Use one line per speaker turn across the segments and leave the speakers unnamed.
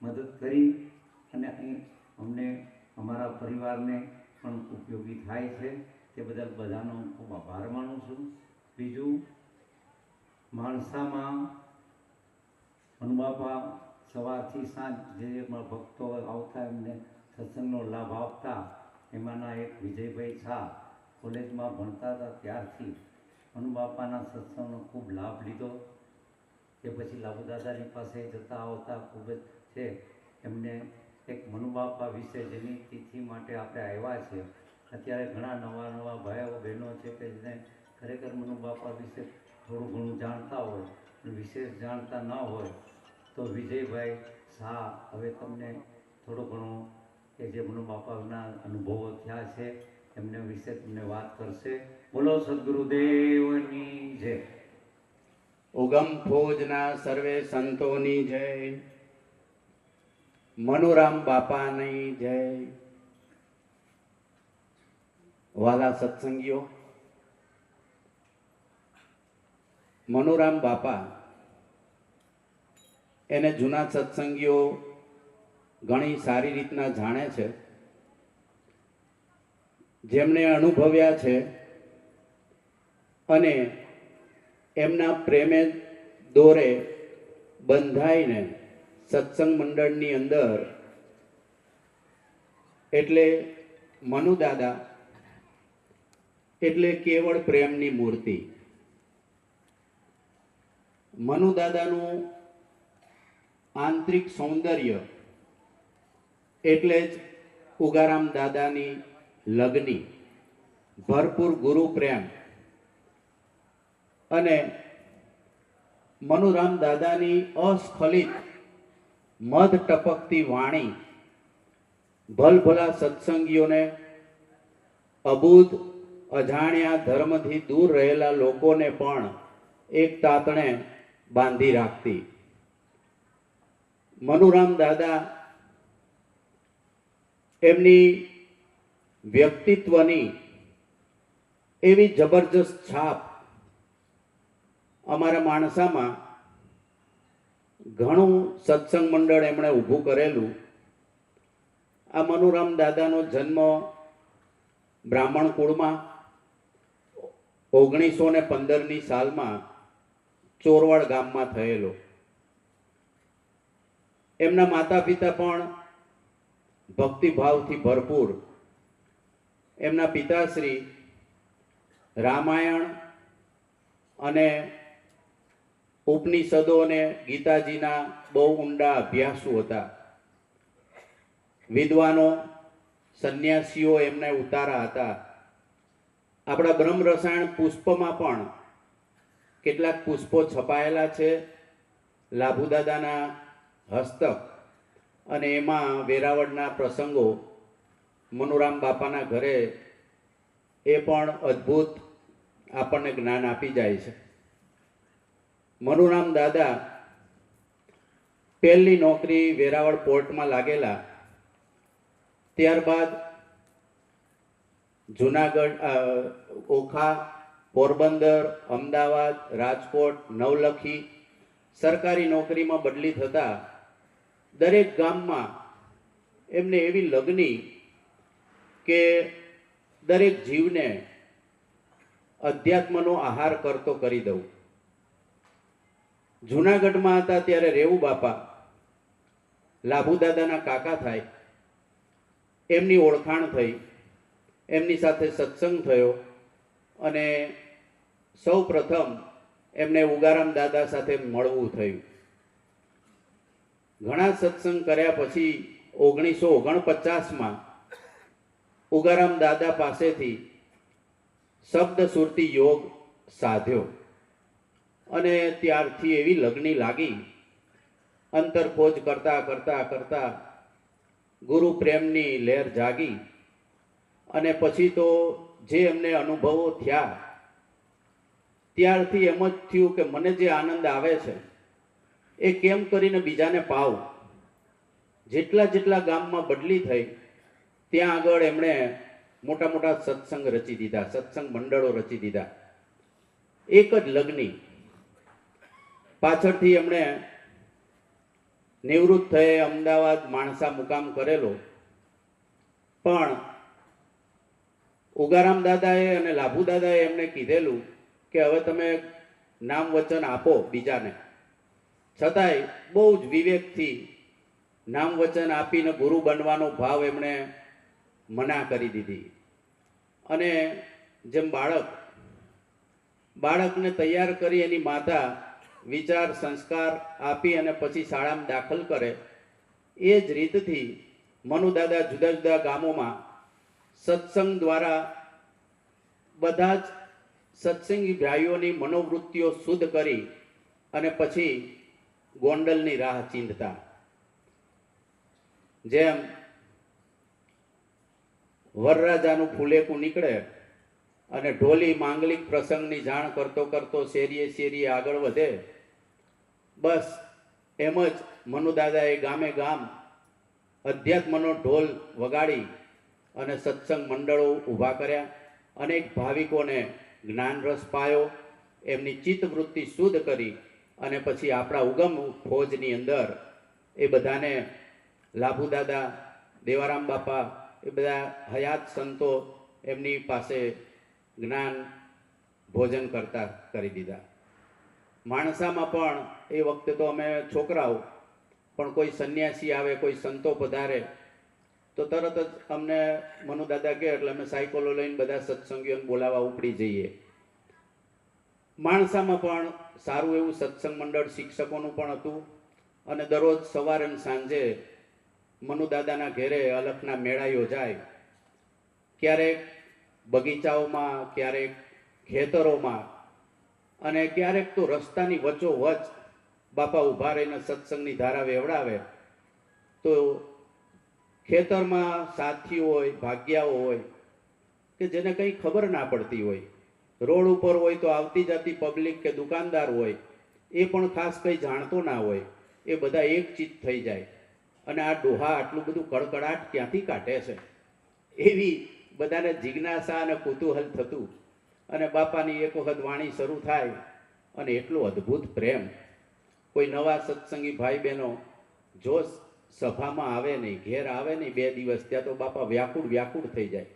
મદદ કરી અને અહીં અમને અમારા પરિવારને પણ ઉપયોગી થાય છે. તે બદલ બધાનો ખૂબ આભાર માનું છું. બીજું, માણસામાં મનુબાપા સવારથી સાંજ જે ભક્તો આવતા એમને સત્સંગનો લાભ આપતા, એમાંના એક વિજયભાઈ શાહ કોલેજમાં ભણતા હતા ત્યારથી મનુબાપાના સત્સંગનો ખૂબ લાભ લીધો. એ પછી લાભુદાદાની પાસે જતા આવતા ખૂબ જ છે. એમને એક મનુબાપા વિશે જેની તિથિ માટે આપણે આવ્યા છે. અત્યારે ઘણા નવા નવા ભાઈઓ બહેનો છે કે જેને ખરેખર મનુબાપા વિશે થોડું ઘણું જાણતા હોય અને વિશેષ જાણતા ન હોય, તો વિજયભાઈ શાહ હવે તમને થોડું ઘણું કે જે મનુબાપાના અનુભવો થયા છે એમને વિશે તમને વાત કરશે. બોલો સદગુરુદેવની જય.
ઉગમ ફોજના સર્વે સંતોની જય. મનુરામ બાપાની જય. વાલા સત્સંગીઓ, મનુરામ બાપા એને જૂના સત્સંગીઓ ઘણી સારી રીતના જાણે છે. જેમણે અનુભવ્યા છે અને એમના પ્રેમે દોરે બંધાઈને સત્સંગ મંડળની અંદર, એટલે મનુદાદા એટલે કેવળ પ્રેમની મૂર્તિ. મનુદાદાનું આંતરિક સૌંદર્ય એટલે જ ઉગારામ દાદાની લગ્ની, ભરપૂર ગુરુ પ્રેમ અને મનુરામ દાદાની અસ્ખલિત મધ ટપકતી વાણી ભલભલા સત્સંગીઓને, અબૂધ અજાણ્યા ધર્મથી દૂર રહેલા લોકોને પણ એક તાતણે બાંધી રાખતી. મનુરામ દાદા એમની વ્યક્તિત્વની એવી જબરજસ્ત છાપ અમારા માણસામાં ઘણું સત્સંગ મંડળ એમણે ઊભું કરેલું. આ મનુરામ દાદાનો જન્મ બ્રાહ્મણ કુળમાં 1915ની સાલમાં ચોરવાડ ગામમાં થયેલો. એમના માતા પિતા પણ ભક્તિભાવથી ભરપૂર. એમના પિતાશ્રી રામાયણ અને ઉપનિષદો અને ગીતાજીના બહુ ઊંડા અભ્યાસુ હતા. વિદ્વાનો, સંન્યાસીઓ એમને ઉતારા હતા. આપણા બ્રહ્મ રસાયણ પુષ્પમાં પણ કેટલાક પુષ્પો છપાયેલા છે લાભુદાદાના હસ્તક, અને એમાં વેરાવળના પ્રસંગો મનુરામ બાપાના ઘરે એ પણ અદ્ભુત આપણને જ્ઞાન આપી જાય છે. મનુરામ દાદા પહેલી નોકરી વેરાવળ પોર્ટમાં લાગેલા. ત્યારબાદ જુનાગઢ, ઓખા, પોરબંદર, અમદાવાદ, રાજકોટ, નવલખી સરકારી નોકરીમાં બદલી થતા દરેક ગામમાં એમને એવી લગની કે દરેક જીવને અધ્યાત્મનો આહાર કરતો કરી દઉં. જુનાગઢમાં હતા ત્યારે રેવું બાપા લાભુદાદાના કાકા થાય, એમની ઓળખાણ થઈ, એમની સાથે સત્સંગ થયો અને સૌ પ્રથમ એમને ઉગારામ દાદા સાથે મળવું થયું. ઘણા સત્સંગ કર્યા પછી 1949માં ઉગારામ દાદા પાસેથી શબ્દ સુરતી યોગ સાધ્યો અને ત્યારથી એવી લગ્ની લાગી. અંતરખોજ કરતા કરતા કરતા ગુરુ પ્રેમની લહેર જાગી અને પછી તો જે એમને અનુભવો થયા ત્યારથી એમ જ થયું કે મને જે આનંદ આવે છે એ કેમ કરીને બીજાને પાવું. જેટલા જેટલા ગામમાં બદલી થઈ ત્યાં આગળ એમણે મોટા મોટા સત્સંગ રચી દીધા, સત્સંગ મંડળો રચી દીધા. એક જ લગ્ની પાછળથી એમણે નિવૃત્ત થયે અમદાવાદ માણસા મુકામ કરેલો, પણ ઉગારામ દાદાએ અને લાભુ દાદાએ એમને કીધેલું કે હવે તમે નામ વચન આપો બીજાને. છતાંય બહુ જ વિવેકથી નામ વચન આપીને ગુરુ બનવાનો ભાવ એમણે મના કરી દીધી. અને જેમ બાળકને તૈયાર કરી એની માતા વિચાર સંસ્કાર આપી અને પછી શાળામાં દાખલ કરે, એ જ રીતથી મનુદાદા જુદા જુદા ગામોમાં સત્સંગ દ્વારા બધા જ સત્સંગી ભાઈઓની મનોવૃત્તિઓ શુદ્ધ કરી અને પછી ગોંડલની રાહ ચીંધતા. જેમ વરરાજાનું ફૂલેકું નીકળે અને ઢોલી માંગલિક પ્રસંગની જાણ કરતો કરતો શેરીએ શેરીએ આગળ વધે, બસ એમ જ મનુદાદાએ ગામે ગામ અધ્યાત્મનો ઢોલ વગાડી અને સત્સંગ મંડળો ઊભા કર્યા. અનેક ભાવિકોને જ્ઞાન રસ પાયો, એમની ચિત્તવૃત્તિ શુદ્ધ કરી અને પછી આપણા ઉગમ ફોજની અંદર એ બધાને લાભુ દાદા, દેવારામ બાપા, એ બધા હયાત સંતો એમની પાસે જ્ઞાન ભોજન કરતા કરી દીધા. માણસામાં પણ એ વખતે તો અમે છોકરાઓ, પણ કોઈ સંન્યાસી આવે, કોઈ સંતો પધારે તો તરત જ અમને મનુદાદા કહે એટલે અમે સાયકલો લઈને બધા સત્સંગીઓને બોલાવવા ઉપડી જઈએ. માણસામાં પણ સારું એવું સત્સંગ મંડળ શિક્ષકોનું પણ હતું અને દરરોજ સવારે અને સાંજે મનુદાદાના ઘેરે અલખના મેળા યોજાય. ક્યારેક બગીચાઓમાં, ક્યારેક ખેતરોમાં અને ક્યારેક તો રસ્તાની વચ્ચોવચ બાપા ઊભા રહીને સત્સંગની ધારા વેવડાવે. તો ખેતરમાં સાથીઓ હોય, ભાગ્યાઓ હોય કે જેને કંઈ ખબર ના પડતી હોય, રોડ ઉપર હોય તો આવતી જતી પબ્લિક કે દુકાનદાર હોય, એ પણ ખાસ કંઈ જાણતો ના હોય, એ બધા એક ચિત્ત થઈ જાય અને આ ડોહા આટલું બધું કડકડાટ ક્યાંથી કાઢે છે, એવી બધાને જિજ્ઞાસા અને કુતૂહલ થતું. અને બાપાની એક વખત વાણી શરૂ થાય અને એટલો અદ્ભુત પ્રેમ. કોઈ નવા સત્સંગી ભાઈ બહેનો જો સભામાં આવે નહીં, ઘેર આવે નહીં 2 દિવસ, ત્યાં તો બાપા વ્યાકુળ થઈ જાય.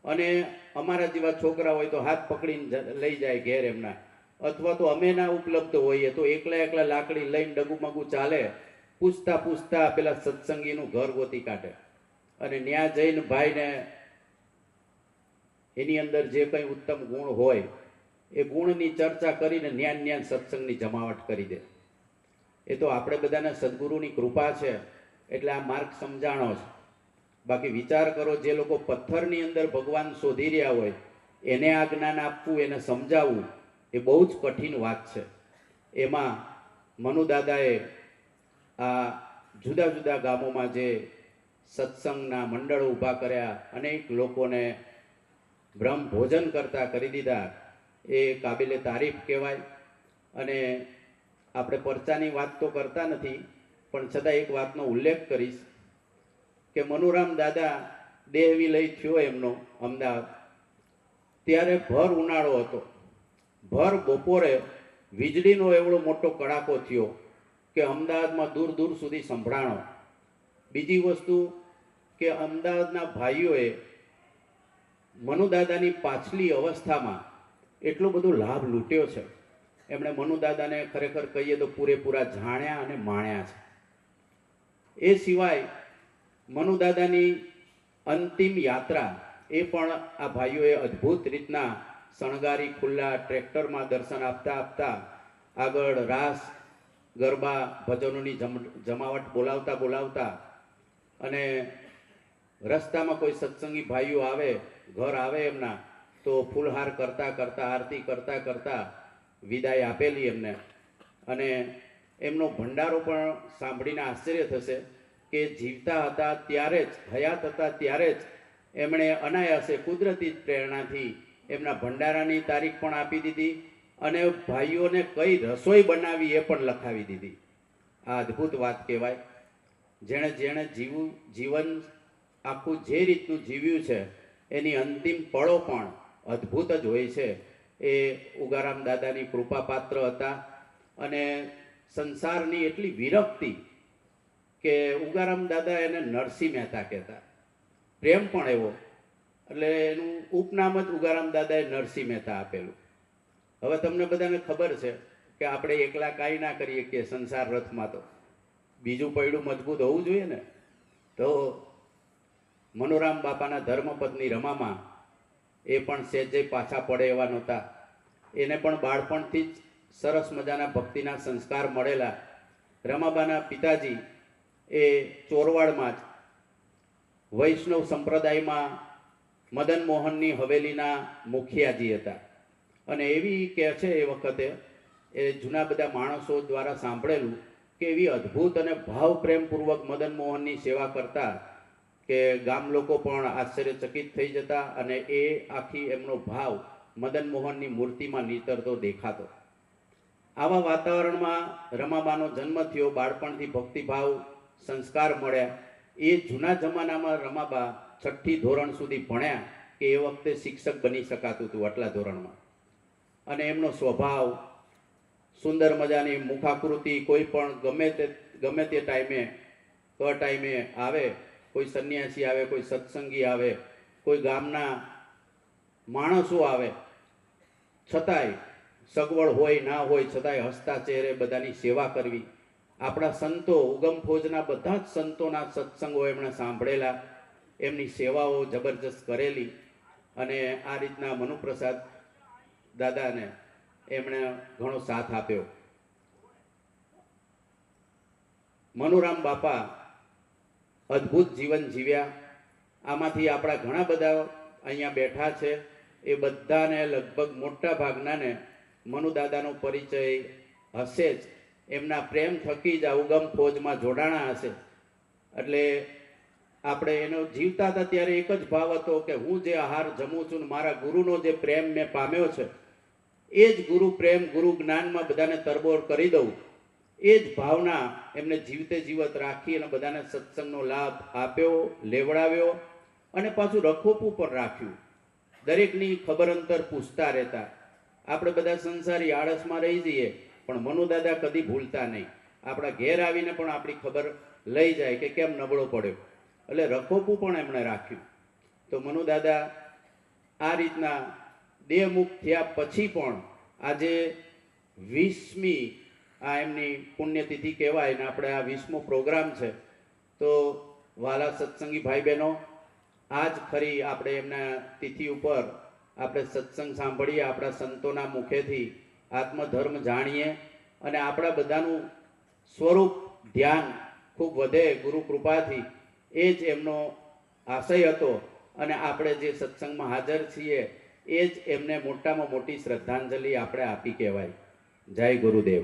અને અમારા જેવા છોકરા હોય તો હાથ પકડીને લઈ જાય ઘેર એમના, અથવા તો અમે ના ઉપલબ્ધ હોઈએ તો એકલા લાકડી લઈને ડગુમગુ ચાલે, પૂછતા પેલા સત્સંગીનું ઘર ગોતી કાઢે અને ન્યા જઈને ભાઈને એની અંદર જે કંઈ ઉત્તમ ગુણ હોય એ ગુણની ચર્ચા કરીને ન્યાન સત્સંગની જમાવટ કરી દે. એ તો આપણે બધાને સદગુરુની કૃપા છે એટલે આ માર્ગ સમજાણો છે. બાકી વિચાર કરો, જે લોકો પથ્થરની અંદર ભગવાન શોધી રહ્યા હોય એને આ જ્ઞાન આપવું, એને સમજાવવું એ બહુ જ કઠિન વાત છે. એમાં મનુદાદાએ આ જુદા જુદા ગામોમાં જે સત્સંગના મંડળો ઊભા કર્યા, અનેક લોકોને બ્રહ્મ ભોજન કરતા કરી દીધા, એ કાબિલે તારીફ કહેવાય. અને આપણે પરચાની વાત તો કરતા નથી, પણ છતાં એક વાતનો ઉલ્લેખ કરીશ કે મનુરામ દાદા દેહ વિલય થયો એમનો અમદાવાદ, ત્યારે ભર ઉનાળો હતો. ભર બપોરે વીજળીનો એવડો મોટો કડાકો થયો કે અમદાવાદમાં દૂર દૂર સુધી સંભળાણો. બીજી વસ્તુ કે અમદાવાદના ભાઈઓએ મનુદાદાની પાછલી અવસ્થામાં એટલો બધો લાભ લૂંટ્યો છે. એમણે મનુદાદાને ખરેખર કહીએ તો પૂરેપૂરા જાણ્યા અને માણ્યા છે. એ સિવાય મનુદાદાની અંતિમ યાત્રા એ પણ આ ભાઈઓએ અદ્ભુત રીતના શણગારી, ખુલ્લા ટ્રેક્ટરમાં દર્શન આપતા આગળ રાસ ગરબા ભજનોની જમાવટ બોલાવતા અને રસ્તામાં કોઈ સત્સંગી ભાઈઓ આવે, ઘર આવે એમના, તો ફૂલહાર કરતા આરતી કરતા વિદાય આપેલી એમને. અને એમનો ભંડારો પણ સાંભળીને આશ્ચર્ય થશે કે જીવતા હતા ત્યારે જ, હયાત હતા ત્યારે જ એમણે અનાયાસે કુદરતી પ્રેરણાથી એમના ભંડારાની તારીખ પણ આપી દીધી અને ભાઈઓને કઈ રસોઈ બનાવી એ પણ લખાવી દીધી. આ અદ્ભુત વાત કહેવાય. જેણે જીવન આખું જે રીતનું જીવ્યું છે એની અંતિમ પળો પણ અદ્ભુત જ હોય છે. એ ઉગારામ દાદાની કૃપાપાત્ર હતા અને સંસારની એટલી વિરક્તિ કે ઉગારામ દાદા એને નરસિંહ મહેતા કહેતા, પ્રેમ પણ એવો, એટલે એનું ઉપનામ જ ઉગારામ દાદાએ નરસિંહ મહેતા આપેલું. હવે તમને બધાને ખબર છે કે આપણે એકલા કાંઈ ના કરીએ કે સંસાર રથમાં, તો બીજું પૈડું મજબૂત હોવું જોઈએ ને. તો મનોરામ બાપાના ધર્મપત્ની રમામાં એ પણ સહેજે પાછા પડે એવા નહોતા. એને પણ બાળપણથી જ સરસ મજાના ભક્તિના સંસ્કાર મળેલા. રમાબાના પિતાજી એ ચોરવાડમાં જ વૈષ્ણવ સંપ્રદાયમાં મદન મોહનની હવેલીના મુખિયાજી હતા. અને એવી કે છે એ વખતે એ જૂના બધા માણસો દ્વારા સાંભળેલું કે એવી અદ્ભુત અને ભાવપ્રેમપૂર્વક મદન મોહનની સેવા કરતા કે ગામ લોકો પણ આશ્ચર્યચકિત થઈ જતા, અને એ આખી એમનો ભાવ મદન મોહનની મૂર્તિમાં નીતરતો દેખાતો. આવા વાતાવરણમાં રમાબાનો જન્મ થયો, બાળપણથી ભક્તિભાવ સંસ્કાર મળ્યા. એ જૂના જમાનામાં રમાબા 6ઠ્ઠી ધોરણ સુધી ભણ્યા કે એ વખતે શિક્ષક બની શકાતું હતું આટલા ધોરણમાં. અને એમનો સ્વભાવ, સુંદર મજાની મુખાકૃતિ, કોઈ પણ ગમે તે ટાઈમે આવે, કોઈ સંન્યાસી આવે, કોઈ સત્સંગી આવે, કોઈ ગામના માણસો આવે, છતાંય સગવડ હોય ના હોય છતાંય હસતા ચહેરે બધાની સેવા કરવી. આપણા સંતો, ઉગમ ફોજના બધા જ સંતોના સત્સંગો એમણે સાંભળેલા, એમની સેવાઓ જબરજસ્ત કરેલી. અને આ રીતના મનુપ્રસાદ દાદાને એમણે ઘણો સાથ આપ્યો. મનોરામ બાપા અદ્ભુત જીવન જીવ્યા. આમાંથી આપણા ઘણા બધા અહીંયા બેઠા છે, એ બધાને લગભગ મોટા ભાગનાને મનુદાદાનો પરિચય હશે જ. એમના પ્રેમ થકી જ આ ઉગમ ફોજમાં જોડાણા હશે. એટલે આપણે એનો જીવતા હતા ત્યારે એક જ ભાવ હતો કે હું જે આહાર જમું છું ને મારા ગુરુનો જે પ્રેમ મેં પામ્યો છે એ જ ગુરુ પ્રેમ, ગુરુ જ્ઞાનમાં બધાને તરબોળ કરી દઉં, એ જ ભાવના એમને જીવતે જીવત રાખી અને બધાને સત્સંગનો લાભ આપ્યો, લેવડાવ્યો, અને પાછું રખોપું પણ રાખ્યું. દરેકની ખબર અંતર પૂછતા રહેતા. આપણે બધા સંસારી આળસમાં રહી જઈએ, પણ મનુદાદા કદી ભૂલતા નહીં. આપણા ઘેર આવીને પણ આપણી ખબર લઈ જાય કે કેમ નબળો પડ્યો, એટલે રખોપું પણ એમણે રાખ્યું. તો મનુદાદા આ રીતના દેહમુક્ત થયા પછી પણ આજે 20મી આ એમની પુણ્યતિથિ કહેવાય ને આપણે આ 20મો પ્રોગ્રામ છે. તો વાલા સત્સંગી ભાઈ બહેનો, આજ ખરી આપણે એમના તિથિ ઉપર આપણે સત્સંગ સાંભળીએ, આપણા સંતોના મુખેથી આત્મધર્મ જાણીએ, અને આપણા બધાનું સ્વરૂપ ધ્યાન ખૂબ વધે ગુરુ કૃપાથી. એ જ એમનો આશય હતો, અને આપણે જે સત્સંગમાં હાજર છીએ એ જ એમને મોટામાં મોટી શ્રદ્ધાંજલિ આપણે આપી કહેવાય. જય ગુરુદેવ.